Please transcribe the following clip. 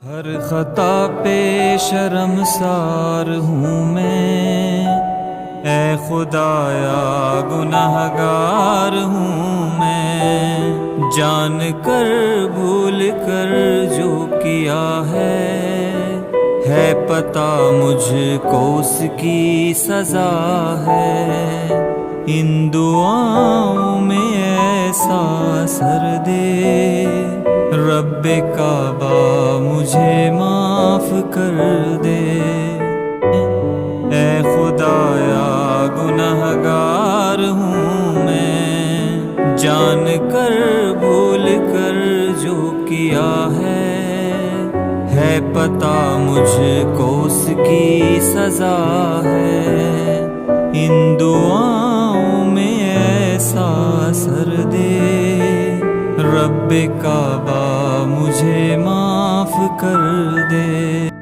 ہر خطا پہ شرمسار ہوں میں، اے خدایا گنہگار ہوں میں، جان کر بھول کر جو کیا ہے پتہ مجھ کو اس کی سزا ہے۔ ان دعاؤں میں ایسا اثر دے رب کعبہ مجھے معاف کر دے۔ اے خدایا گنہگار ہوں میں، جان کر بھول کر جو کیا ہے پتہ مجھ کو اس کی سزا ہے۔ ان دعاؤں میں ایسا اثر دے رب کعبہ مجھے معاف کر دے۔